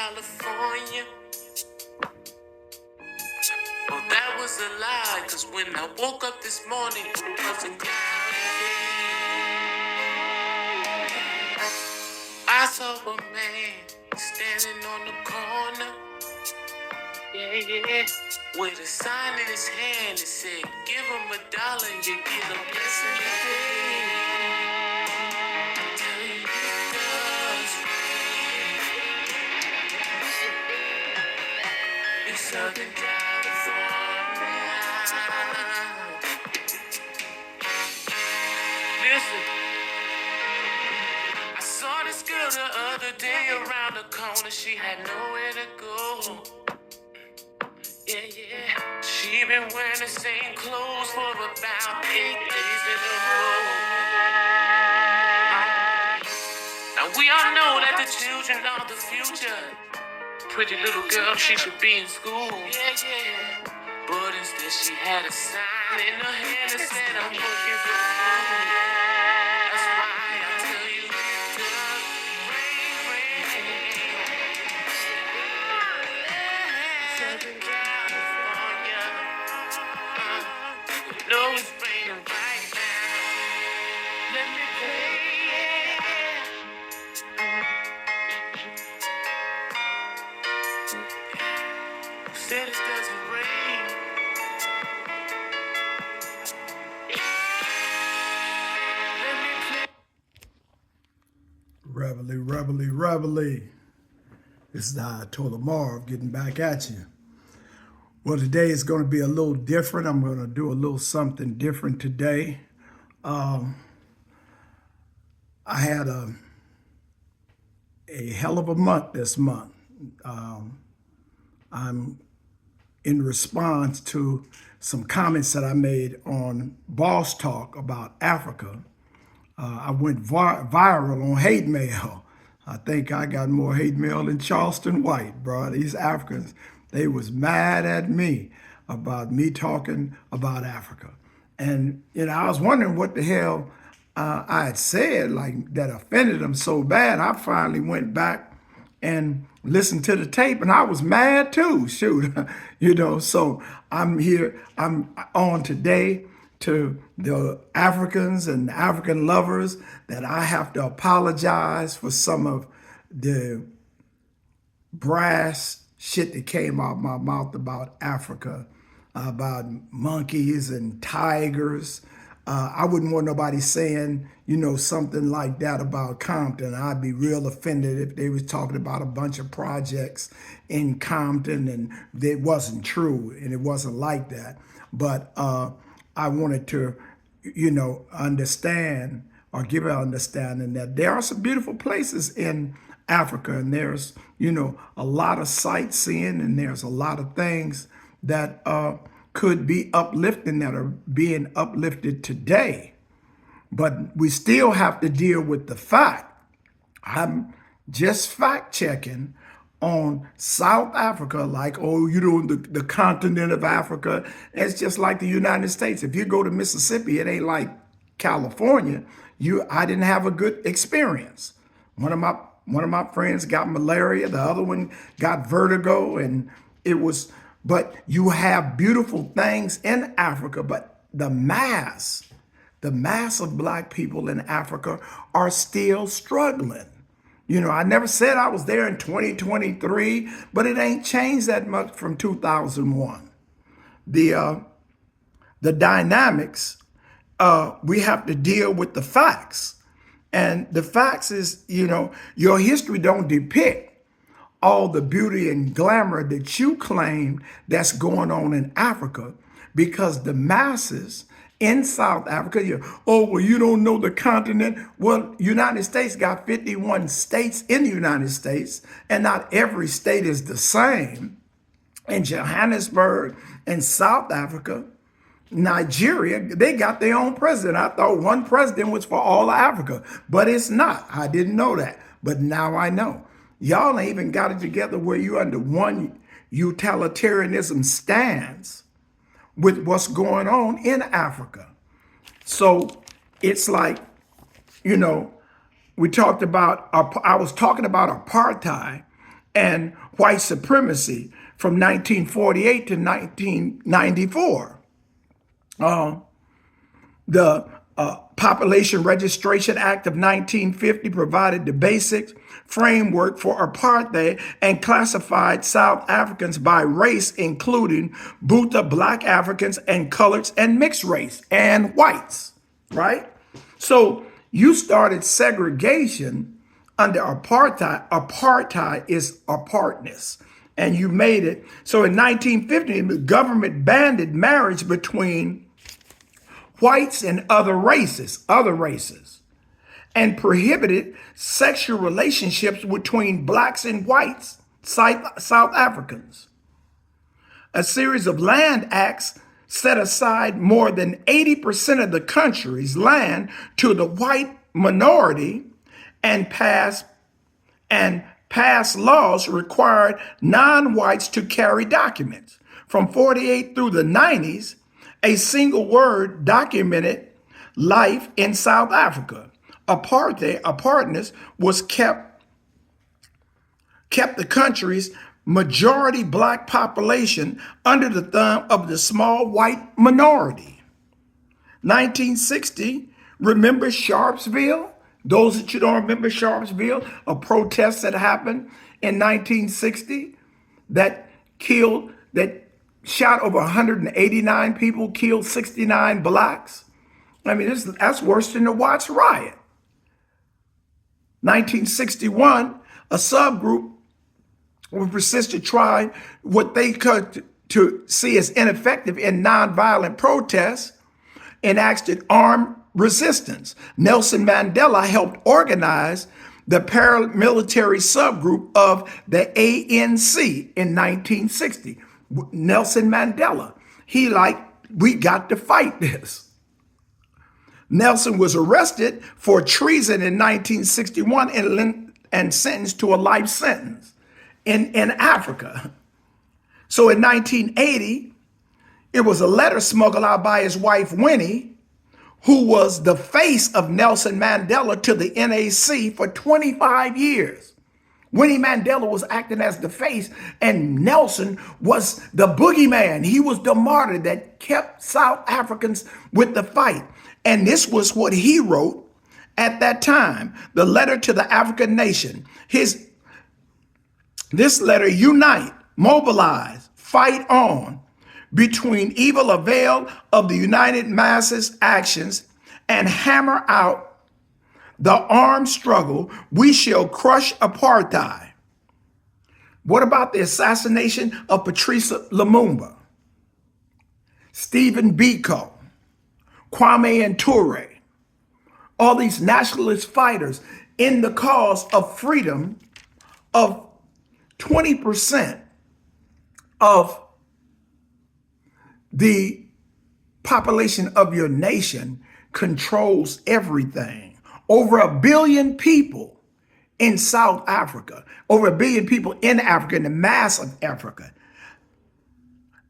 California. Oh, that was a lie, cause when I woke up this morning, it was a cloudy day. I saw a man standing on the corner, yeah, with a sign in his hand that said, give him $1 and you get a blessing today. Tell you it does rain in Southern California. Listen, I saw this girl the other day around the corner. She had nowhere to go. Yeah. She been wearing the same clothes for about 8 days in a row. Now we all know that the children are the future. Pretty little girl, she should be in school. Yeah. But instead she had a sign in her hand that said, I'm looking for food. That's why I tell you it does rain. Southern California. You know it's raining right now. Let me play. Who said it doesn't rain? Let me play. Reveille. This is Ayatollah Marv getting back at you. Well, today is going to be a little different. I'm going to do a little something different today. I had a hell of a month this month. I'm in response to some comments that I made on Boss Talk about Africa. I went viral on hate mail. I think I got more hate mail than Charleston White, bro. These Africans, they was mad at me about me talking about Africa. And, I was wondering what the hell I had said, like, that offended them so bad. I finally went back and listened to the tape, and I was mad too, shoot. So I'm here, I'm on today to the Africans and African lovers that I have to apologize for some of the brass shit that came out my mouth about Africa, about monkeys and tigers. I wouldn't want nobody saying, something like that about Compton. I'd be real offended if they was talking about a bunch of projects in Compton and it wasn't true and it wasn't like that. But I wanted to, understand or give an understanding that there are some beautiful places in Africa, and there's, a lot of sightseeing, and there's a lot of things that could be uplifting that are being uplifted today. But we still have to deal with the fact. I'm just fact checking on South Africa, like, the continent of Africa. It's just like the United States. If you go to Mississippi, it ain't like California. I didn't have a good experience. One of my friends got malaria, the other one got vertigo, and but you have beautiful things in Africa, but the mass of Black people in Africa are still struggling. I never said I was there in 2023, but it ain't changed that much from 2001. The dynamics, we have to deal with the facts. And the facts is, your history don't depict all the beauty and glamour that you claim that's going on in Africa, because the masses in South Africa, you don't know the continent. Well, United States got 51 states in the United States, and not every state is the same. In Johannesburg and South Africa, Nigeria, they got their own president. I thought one president was for all of Africa, but it's not. I didn't know that, but now I know. Y'all ain't even got it together where you under one utilitarianism stance with what's going on in Africa. So it's like, I was talking about apartheid, and white supremacy from 1948 to 1994. The Population Registration Act of 1950 provided the basic framework for apartheid and classified South Africans by race, including Botha, Black Africans, and coloreds, and mixed race, and whites, right? So you started segregation under apartheid. Apartheid is apartness. And you made it. So in 1950, the government banned marriage between whites and other races, and prohibited sexual relationships between blacks and whites, South Africans. A series of land acts set aside more than 80% of the country's land to the white minority and passed laws required non-whites to carry documents. From 48 through the 90s, a single word documented life in South Africa. Apartheid was kept the country's majority black population under the thumb of the small white minority. 1960, remember Sharpsville? Those that you don't remember Sharpsville, a protest that happened in 1960 that shot over 189 people, killed 69 blacks. I mean, that's worse than the Watts riot. 1961, a subgroup would persist to try what they could to see as ineffective in nonviolent protests, enacted armed resistance. Nelson Mandela helped organize the paramilitary subgroup of the ANC in 1960. Nelson Mandela, we got to fight this. Nelson was arrested for treason in 1961 and sentenced to a life sentence in Africa. So in 1980, it was a letter smuggled out by his wife, Winnie, who was the face of Nelson Mandela to the NAC for 25 years. Winnie Mandela was acting as the face, and Nelson was the boogeyman. He was the martyr that kept South Africans with the fight. And this was what he wrote at that time, the letter to the African nation. This letter: unite, mobilize, fight on, between evil avail of the united masses' actions, and hammer out the armed struggle. We shall crush apartheid. What about the assassination of Patrice Lumumba, Stephen Biko, Kwame Nkrumah, all these nationalist fighters in the cause of freedom? Of 20% of the population of your nation controls everything. Over 1 billion people in South Africa, over 1 billion people in Africa, in the mass of Africa,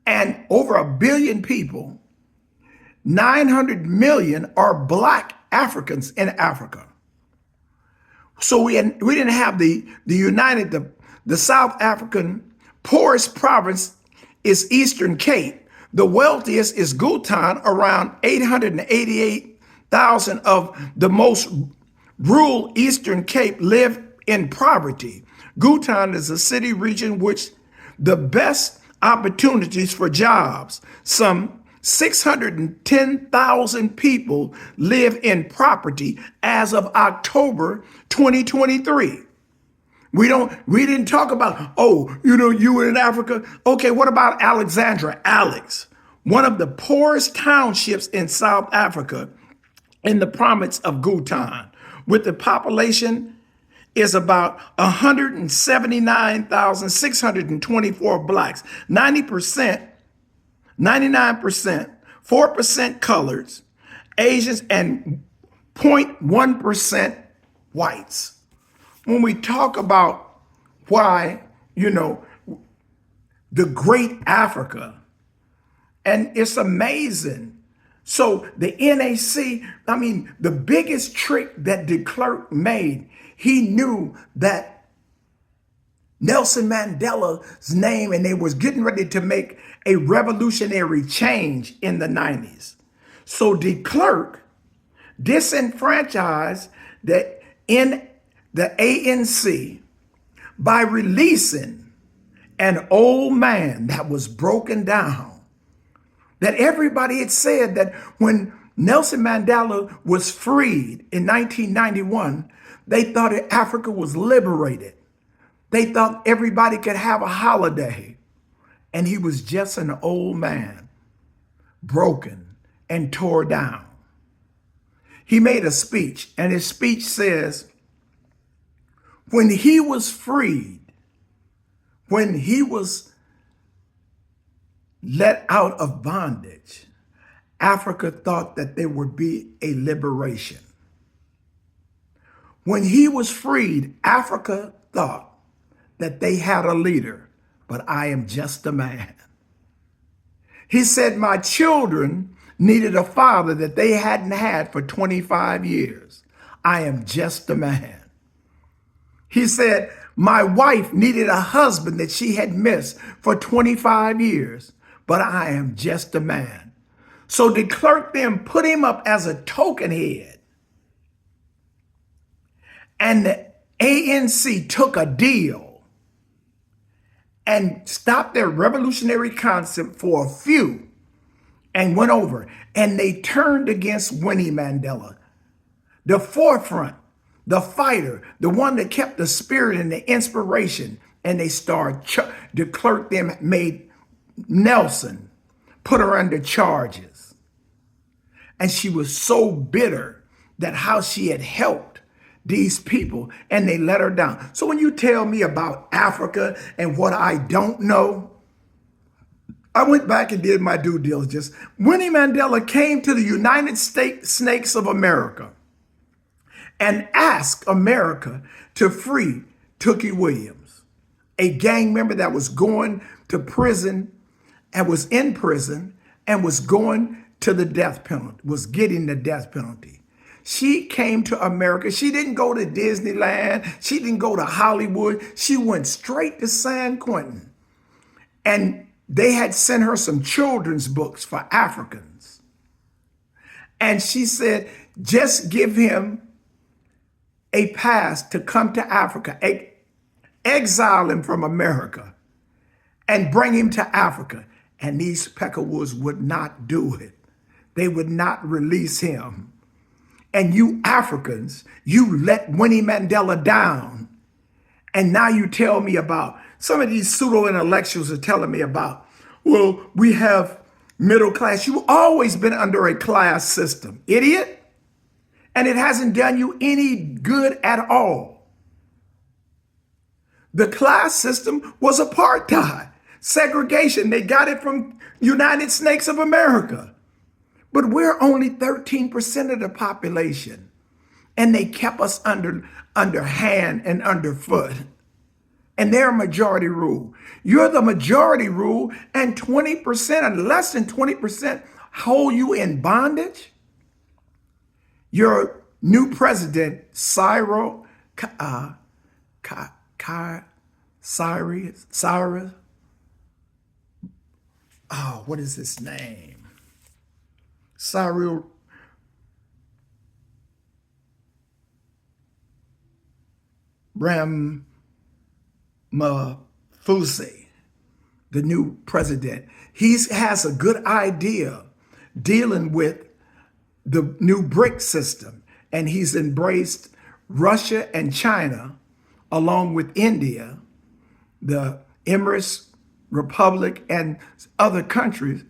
and over 1 billion people, 900 million are Black Africans in Africa. So we didn't have the South African poorest province is Eastern Cape. The wealthiest is Gauteng, around 888,000 of the most rural Eastern Cape live in poverty. Gauteng is a city region which the best opportunities for jobs. Some 610,000 people live in poverty as of October 2023. We didn't talk about, you were in Africa. Okay, what about Alexandra? Alex, one of the poorest townships in South Africa in the province of Gauteng, with the population is about 179,624 blacks, 90%, 99%, 4% coloreds, Asians, and 0.1% whites. When we talk about why, the great Africa, and it's amazing. So the NAC, the biggest trick that de Klerk made, he knew that Nelson Mandela's name, and they was getting ready to make a revolutionary change in the 90s. So de Klerk disenfranchised the ANC by releasing an old man that was broken down. That everybody had said that when Nelson Mandela was freed in 1991, they thought that Africa was liberated. They thought everybody could have a holiday. And he was just an old man, broken and tore down. He made a speech, and his speech says, when he was freed, when he was let out of bondage, Africa thought that there would be a liberation. When he was freed, Africa thought that they had a leader, but I am just a man. He said, my children needed a father that they hadn't had for 25 years. I am just a man. He said, my wife needed a husband that she had missed for 25 years, but I am just a man. So de Klerk then put him up as a token head. And the ANC took a deal and stopped their revolutionary concept for a few and went over. And they turned against Winnie Mandela, the forefront, the fighter, the one that kept the spirit and the inspiration. And they started, de Klerk then made Nelson, put her under charges. And she was so bitter that how she had helped these people, and they let her down. So when you tell me about Africa and what I don't know, I went back and did my due diligence. Winnie Mandela came to the United States Snakes of America and asked America to free Tookie Williams, a gang member that was going to prison and was in prison and was going to the death penalty, was getting the death penalty. She came to America. She didn't go to Disneyland. She didn't go to Hollywood. She went straight to San Quentin. And they had sent her some children's books for Africans. And she said, just give him a pass to come to Africa, exile him from America, and bring him to Africa. And these Peckerwoods would not do it. They would not release him. And you Africans, you let Winnie Mandela down. And now you tell me about, some of these pseudo-intellectuals are telling me about, well, we have middle class. You've always been under a class system, idiot. And it hasn't done you any good at all. The class system was apartheid, segregation. They got it from United Snakes of America. But we're only 13% of the population, and they kept us underhand and underfoot. And they're majority rule. You're the majority rule, and 20% and less than 20% hold you in bondage. Your new president, Cyrus, what is his name? Cyril Ramaphosa, the new president. He has a good idea dealing with the new BRIC system, and he's embraced Russia and China along with India, the Emirates Republic, and other countries.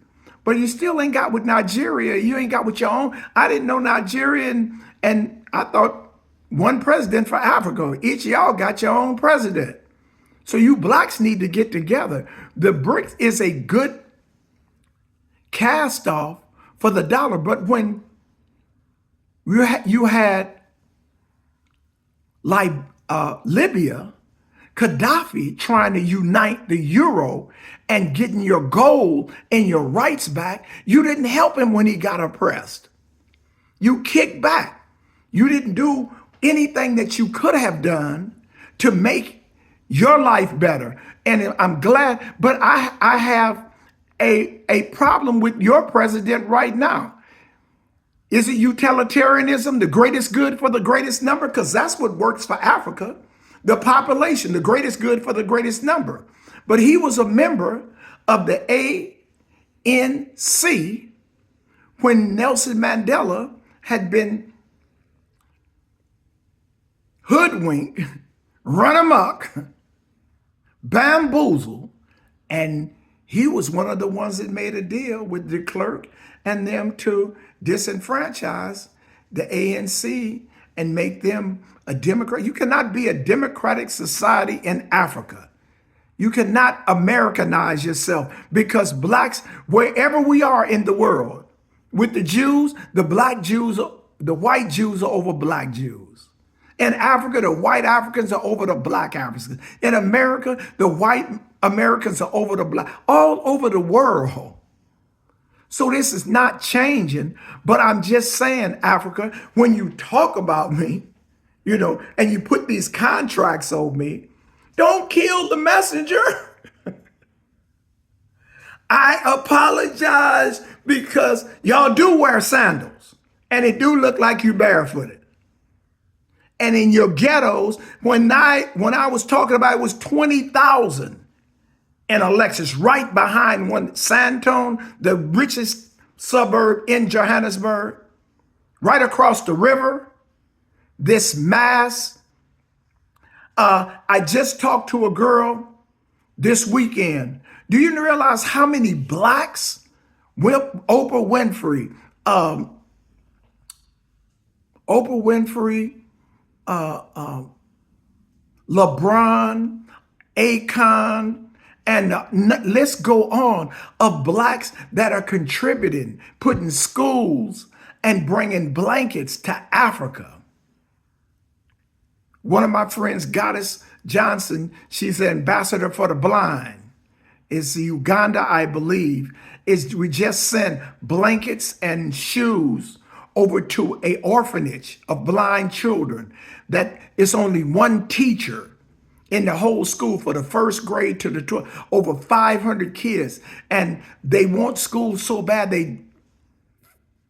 But you still ain't got with Nigeria. You ain't got with your own. I didn't know Nigeria, and I thought one president for Africa. Each of y'all got your own president. So you blacks need to get together. The BRICS is a good cast off for the dollar. But when you had like Libya, Gaddafi trying to unite the euro and getting your gold and your rights back, you didn't help him when he got oppressed. You kicked back. You didn't do anything that you could have done to make your life better. And I'm glad, but I have a problem with your president right now. Is it utilitarianism, the greatest good for the greatest number? Because that's what works for Africa. The population, the greatest good for the greatest number. But he was a member of the ANC when Nelson Mandela had been hoodwinked, run amok, bamboozled, and he was one of the ones that made a deal with de Klerk and them to disenfranchise the ANC and make them a Democrat. You cannot be a democratic society in Africa. You cannot Americanize yourself because blacks, wherever we are in the world, with the Jews, the black Jews, the white Jews are over black Jews. In Africa, the white Africans are over the black Africans. In America, the white Americans are over the black, all over the world. So this is not changing, but I'm just saying, Africa, when you talk about me, and you put these contracts on me, don't kill the messenger. I apologize because y'all do wear sandals and it do look like you barefooted. And in your ghettos, when I was talking about it was 20,000 in a Lexus right behind one Sandton, the richest suburb in Johannesburg, right across the river, this mass. I just talked to a girl this weekend. Do you realize how many blacks, Oprah Winfrey, LeBron, Akon, and let's go on, of blacks that are contributing, putting schools and bringing blankets to Africa. One of my friends, Goddess Johnson, she's the ambassador for the blind. It's Uganda, I believe. We just sent blankets and shoes over to an orphanage of blind children that it's only one teacher in the whole school for the first grade to the 12th, over 500 kids. And they want school so bad they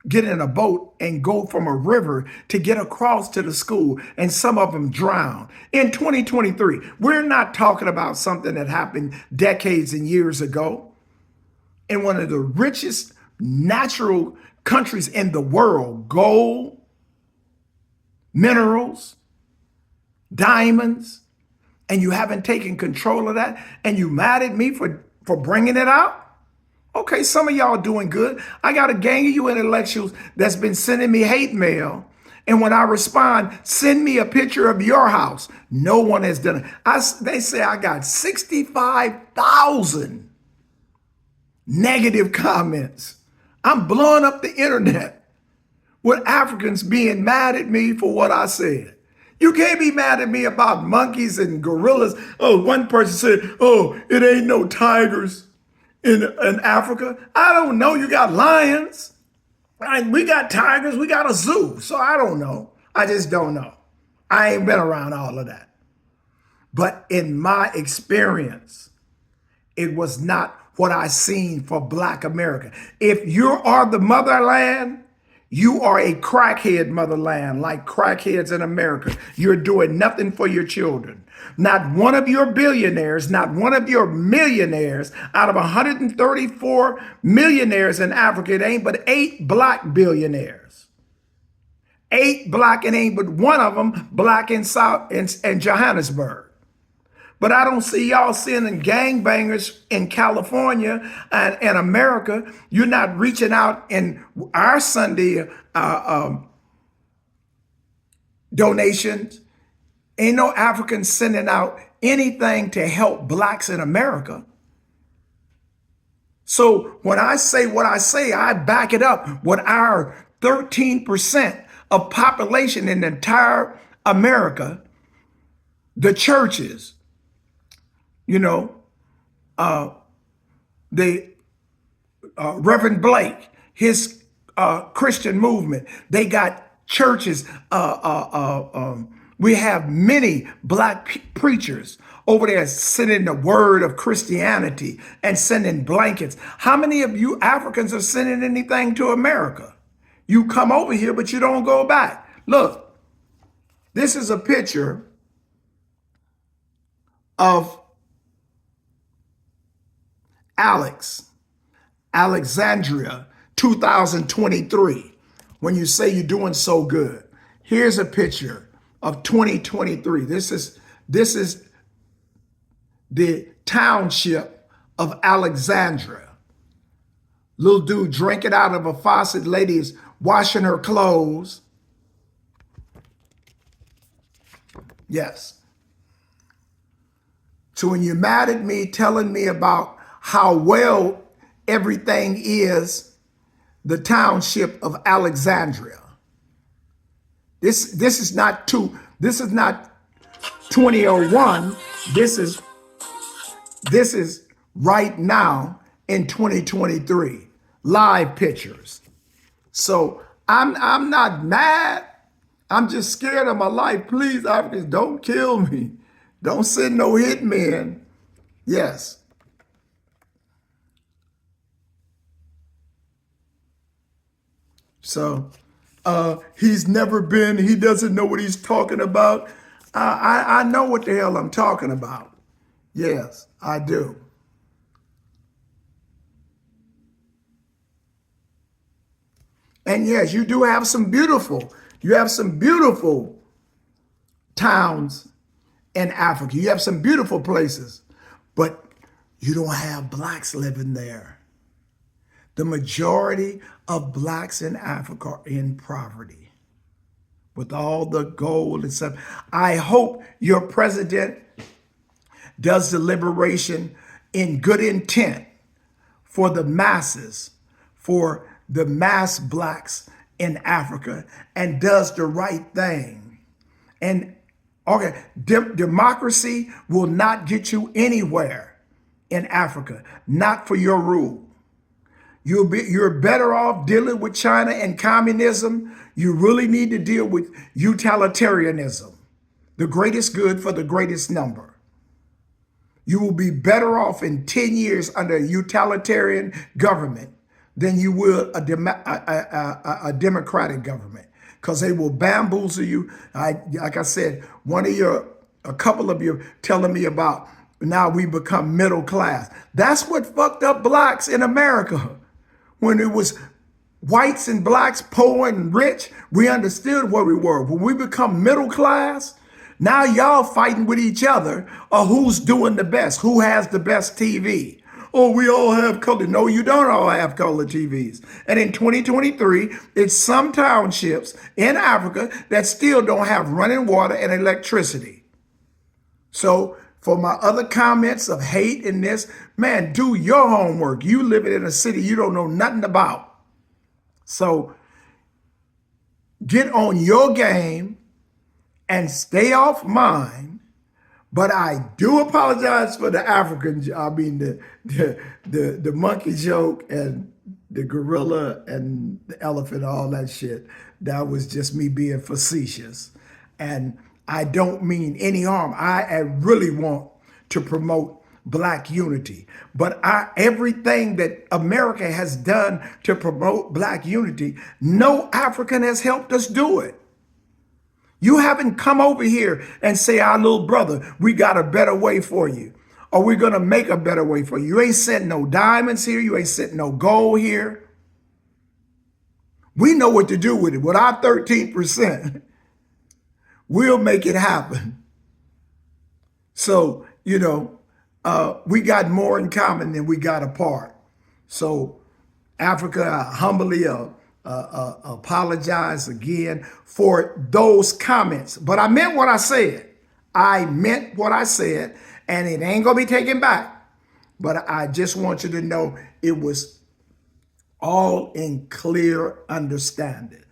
get in a boat and go from a river to get across to the school, and some of them drown. In 2023, we're not talking about something that happened decades and years ago. In one of the richest natural countries in the world, gold, minerals, diamonds, and you haven't taken control of that, and you mad at me for bringing it out? Okay, some of y'all doing good. I got a gang of you intellectuals that's been sending me hate mail. And when I respond, send me a picture of your house. No one has done it. They say I got 65,000 negative comments. I'm blowing up the internet with Africans being mad at me for what I said. You can't be mad at me about monkeys and gorillas. Oh, one person said, oh, it ain't no tigers in Africa. I don't know. You got lions. We got tigers. We got a zoo. So I don't know. I just don't know. I ain't been around all of that. But in my experience, it was not what I seen for Black America. If you are the motherland, you are a crackhead motherland, like crackheads in America. You're doing nothing for your children. Not one of your billionaires, not one of your millionaires, out of 134 millionaires in Africa, it ain't but 8 black billionaires. 8 black, and ain't but one of them black in Johannesburg. But I don't see y'all sending gangbangers in California and America. You're not reaching out in our Sunday donations. Ain't no Africans sending out anything to help blacks in America. So when I say what I say, I back it up with our 13% of population in the entire America, the churches. The Reverend Blake, his Christian movement, they got churches We have many black preachers over there sending the word of Christianity and sending blankets. How many of you Africans are sending anything to America? You come over here, but you don't go back. Look, this is a picture of Alexandria 2023. When you say you're doing so good, here's a picture of 2023. This is the township of Alexandria. Little dude drinking out of a faucet, ladies washing her clothes. Yes. So when you're mad at me telling me about how well everything is, the township of Alexandria. This is not 2001. This is right now in 2023. Live pictures. So I'm not mad. I'm just scared of my life. Please, Africans, don't kill me. Don't send no hitmen. Yes. So he doesn't know what he's talking about. I know what the hell I'm talking about. Yes, I do. And yes, you have some beautiful towns in Africa. You have some beautiful places, but you don't have blacks living there. The majority of blacks in Africa are in poverty with all the gold and stuff. I hope your president does the liberation in good intent for the masses, for the mass blacks in Africa, and does the right thing. And okay, democracy will not get you anywhere in Africa, not for your rule. You're better off dealing with China and communism. You really need to deal with utilitarianism, the greatest good for the greatest number. You will be better off in 10 years under a utilitarian government than you will a democratic government, because they will bamboozle you. Like I said, a couple of you telling me about now we become middle class. That's what fucked up blacks in America. When it was whites and blacks, poor and rich, we understood where we were. When we become middle class, now y'all fighting with each other or who's doing the best, who has the best TV. Oh, we all have color. No, you don't all have color TVs. And in 2023, it's some townships in Africa that still don't have running water and electricity. So for my other comments of hate and this, man, do your homework. You living in a city you don't know nothing about. So get on your game and stay off mine. But I do apologize for the African, the monkey joke and the gorilla and the elephant, all that shit. That was just me being facetious. And I don't mean any harm. I really want to promote black unity. But everything that America has done to promote black unity, no African has helped us do it. You haven't come over here and say, our little brother, we got a better way for you. Or we're going to make a better way for you. You ain't sent no diamonds here. You ain't sent no gold here. We know what to do with it. With our 13%, we'll make it happen. So, we got more in common than we got apart. So Africa, I humbly apologize again for those comments. But I meant what I said. I meant what I said, and it ain't going to be taken back. But I just want you to know it was all in clear understanding.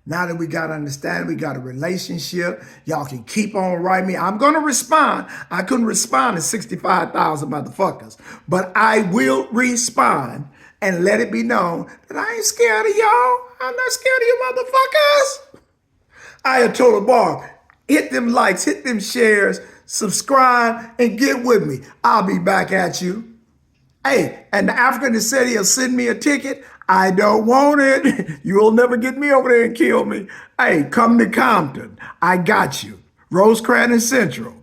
Now that we got understanding, we got a relationship. Y'all can keep on writing me. I'm going to respond. I couldn't respond to 65,000 motherfuckers, but I will respond and let it be known that I ain't scared of y'all. I'm not scared of you motherfuckers. Ayatollah Marv, Hit them likes, hit them shares, subscribe, and get with me. I'll be back at you. Hey, and the African that said he'll send me a ticket, I don't want it. You'll never get me over there and kill me. Hey, come to Compton. I got you. Rosecrans Central.